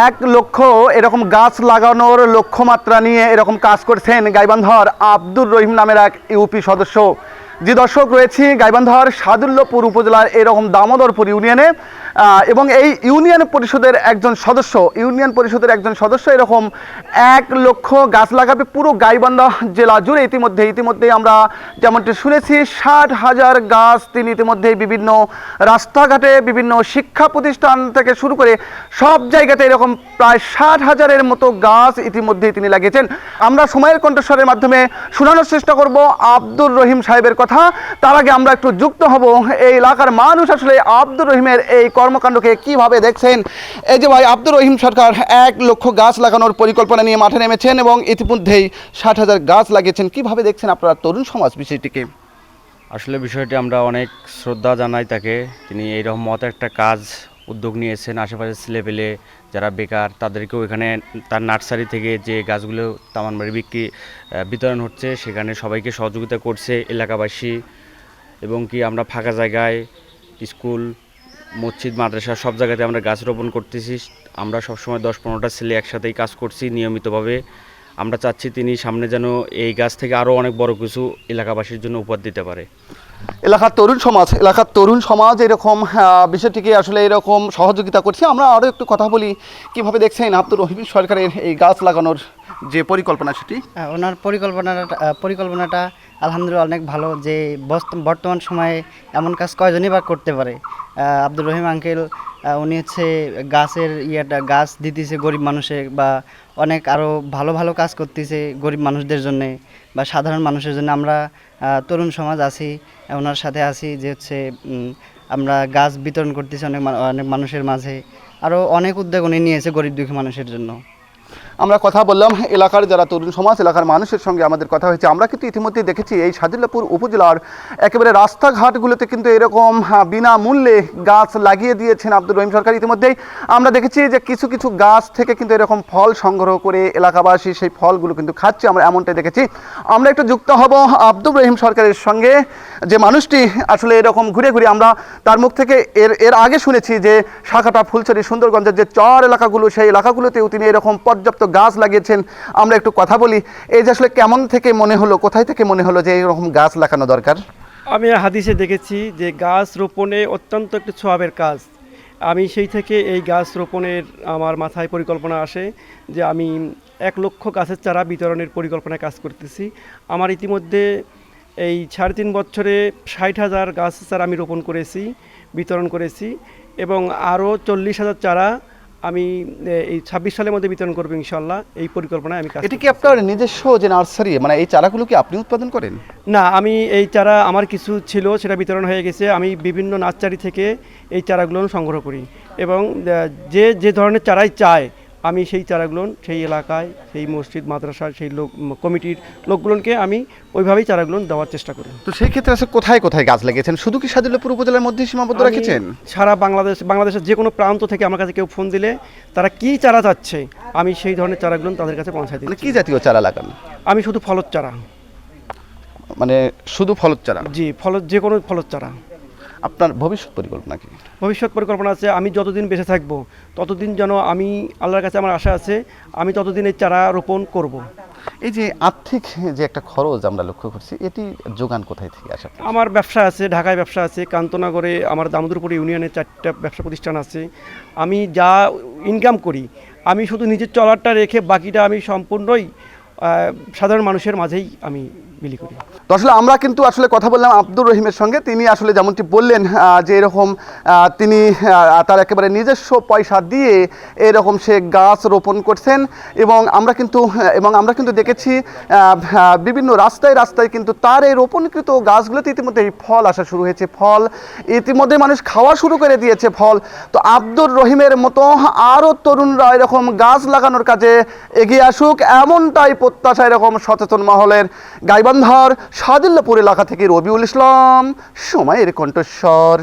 1 লক্ষ এরকম গাছ লাগানোর লক্ষ্যমাত্রা নিয়ে এরকম কাজ করছেন গাইবান্ধার আব্দুর রহিম নামের এক ইউপি সদস্য। যে দর্শক রয়েছে গাইবান্ধার সাদুল্যপুর উপজেলার এরকম দামোদরপুর ইউনিয়নে এবং এই ইউনিয়ন পরিষদের একজন সদস্য এরকম 1 লক্ষ গাছ লাগাবে পুরো গাইবান্ধা জেলা জুড়ে। ইতিমধ্যেই আমরা যেমনটি শুনেছি 60,000 গাছ তিনি ইতিমধ্যেই বিভিন্ন রাস্তাঘাটে বিভিন্ন শিক্ষা প্রতিষ্ঠান থেকে শুরু করে সব জায়গাতে এরকম প্রায় 60,000-এর মতো গাছ ইতিমধ্যেই তিনি লাগিয়েছেন। আমরা সময়ের কণ্ঠস্বরের মাধ্যমে শোনানোর চেষ্টা করব আব্দুর রহিম সাহেবের কথা। তার আগে আমরা একটু যুক্ত হব এই এলাকার মানুষ আসলে আব্দুর রহিমের এই কর্মকাণ্ডকে কিভাবে দেখছেন। এই যে ভাই, আব্দুর রহিম সরকার 1 লক্ষ গাছ লাগানোর পরিকল্পনা নিয়ে মাঠে নেমেছেন এবং ইতিমধ্যেই 60,000 গাছ লাগিয়েছেন। কিভাবে দেখছেন আপনারা তরুণ সমাজ বিষয়টিকে? আসলে বিষয়টি আমরা অনেক শ্রদ্ধা জানাই তাকে। তিনি এইরকম মত একটা কাজ উদ্যোগ নিয়েছেন। আশেপাশের ছেলেপেলে যারা বেকার তাদেরকেও এখানে তার নার্সারি থেকে যে গাছগুলো তামানবাড়ি বিতরণ হচ্ছে সেখানে সবাইকে সহযোগিতা করছে এলাকাবাসী। এবং কি আমরা ফাঁকা জায়গায় স্কুল মসজিদ মাদ্রাসা সব জায়গাতে আমরা গাছ রোপণ করতেছি। আমরা সবসময় 10-15টা ছেলে একসাথেই কাজ করছি নিয়মিতভাবে। আমরা চাচ্ছি তিনি সামনে যেন এই গাছ থেকে আরও অনেক বড় কিছু এলাকাবাসীর জন্য উপহার দিতে পারে। এলাকার তরুণ সমাজ এরকম বিষয়টিকে আসলে এরকম সহযোগিতা করছে। আমরা আরও একটু কথা বলি, কিভাবে দেখছেন আব্দুর রহিম সরকারের এই গাছ লাগানোর যে পরিকল্পনা সেটি? ওনার পরিকল্পনাটা আলহামদুলিল্লাহ অনেক ভালো। যে বর্তমান সময়ে এমন কাজ কয়জনই বা করতে পারে। আব্দুর রহিম আঙ্কেল উনি হচ্ছে গাছ দিতেছে গরিব মানুষের, বা অনেক আরও ভালো ভালো কাজ করতেছে গরিব মানুষদের জন্যে বা সাধারণ মানুষের জন্য। আমরা তরুণ সমাজ আছি, ওনার সাথে আছি, যে হচ্ছে আমরা গাছ বিতরণ করতেছি অনেক মানুষের মাঝে। আরও অনেক উদ্যোগ উনি নিয়েছে গরিব দুঃখী মানুষের জন্য। আমরা কথা বললাম এলাকার যারা তরুণ সমাজ, এলাকার মানুষের সঙ্গে আমাদের কথা হয়েছে। আমরা কিন্তু ইতিমধ্যে দেখেছি এই সাদুল্যপুর উপজেলার একেবারে রাস্তাঘাটগুলোতে কিন্তু এরকম বিনামূল্যে গাছ লাগিয়ে দিয়েছেন আব্দুর রহিম সরকার। ইতিমধ্যেই আমরা দেখেছি যে কিছু কিছু গাছ থেকে কিন্তু এরকম ফল সংগ্রহ করে এলাকাবাসী সেই ফলগুলো কিন্তু খাচ্ছে, আমরা এমনটাই দেখেছি। আমরা একটু যুক্ত হব আব্দুর রহিম সরকারের সঙ্গে, যে মানুষটি আসলে এরকম ঘুরে ঘুরে আমরা তার মুখ থেকে এর আগে শুনেছি যে শাখাটা ফুলছড়ি সুন্দরগঞ্জের যে চর এলাকাগুলো সেই এলাকাগুলোতেও তিনি এরকম পর্যাপ্ত গাছ লাগিয়েছেন। আমরা একটু কথা বলি, এই যে আসলে কেমন থেকে মনে হলো, কোথায় থেকে মনে হলো যে এরকম গাছ লাগানো দরকার? আমি হাদিসে দেখেছি যে গাছ রোপণে অত্যন্ত একটি সওয়াবের কাজ। আমি সেই থেকে এই গাছ রোপণের আমার মাথায় পরিকল্পনা আসে যে আমি 1 লক্ষ গাছের চারা বিতরণের পরিকল্পনায় কাজ করতেছি। আমার ইতিমধ্যে এই 3.5 বছরে 60,000 গাছের চারা আমি রোপণ করেছি, বিতরণ করেছি এবং আরও 40,000 চারা আমি এই 26 সালের মধ্যে বিতরণ করবো ইনশাল্লাহ। এই পরিকল্পনায় আমি কাজ। এটা কি আপনার নিজস্ব যে নার্সারি, মানে এই চারাগুলো কি আপনি উৎপাদন করেন? না, আমি এই চারা আমার কিছু ছিল, সেটা বিতরণ হয়ে গেছে। আমি বিভিন্ন নার্সারি থেকে এই চারাগুলো সংগ্রহ করি এবং যে ধরনের চারাই চায় আমি সেই চারাগুলো সেই এলাকায়, সেই মসজিদ মাদ্রাসার সেই কমিটির লোকগুলোকে আমি ওইভাবেই চারাগুলো দেওয়ার চেষ্টা করি। তো সেই ক্ষেত্রে আসলে কোথায় কোথায় গাছ লাগিয়েছেন? শুধু কি সাদুল্যপুর উপজেলার মধ্যে সীমাবদ্ধ রেখেছেন? সারা বাংলাদেশের যে কোনো প্রান্ত থেকে আমার কাছে কেউ ফোন দিলে তারা কি চারা চাচ্ছে আমি সেই ধরনের চারাগুলো তাদের কাছে পৌঁছাই দিই। কি জাতীয় চারা লাগান? আমি শুধু ফলের চারা। মানে শুধু ফলের চারা? জি, যে কোনো ফলের চারা। আপনার ভবিষ্যৎ পরিকল্পনা কি? ভবিষ্যৎ পরিকল্পনা আছে আমি যতদিন বেঁচে থাকবো ততদিন যেন আমি, আল্লাহর কাছে আমার আশা আছে, আমি ততদিন এই চারা রোপণ করব। এই যে আর্থিক যে একটা খরচ আমরা লক্ষ্য করছি, এটি যোগান কোথায় থেকে আসে? আমার ব্যবসা আছে, ঢাকায় ব্যবসা আছে, কান্তনগরে আমার দামোদরপুর ইউনিয়নে 4টা ব্যবসা প্রতিষ্ঠান আছে। আমি যা ইনকাম করি আমি শুধু নিজের চলারটা রেখে বাকিটা আমি সম্পূর্ণই সাধারণ মানুষের মাঝেই আমি বিলি করি। তো আসলে আমরা কিন্তু আসলে কথা বললাম আব্দুর রহিমের সঙ্গে। তিনি আসলে যেমনটি বললেন যে এরকম তিনি তার একেবারে নিজস্ব পয়সা দিয়ে এরকম সে গাছ রোপণ করছেন এবং আমরা কিন্তু দেখেছি বিভিন্ন রাস্তায় কিন্তু তার এই রোপণকৃত গাছগুলোতে ইতিমধ্যে ফল আসা শুরু হয়েছে। ফল ইতিমধ্যে মানুষ খাওয়া শুরু করে দিয়েছে ফল। তো আব্দুর রহিমের মতো আরও তরুণরা এরকম গাছ লাগানোর কাজে এগিয়ে আসুক, এমনটাই প্রত্যাশা এরকম সচেতন মহলের। গাইবান্ধার সাদুল্যপুর এলাকা থেকে রবিউল ইসলাম, সময়ের কণ্ঠস্বর।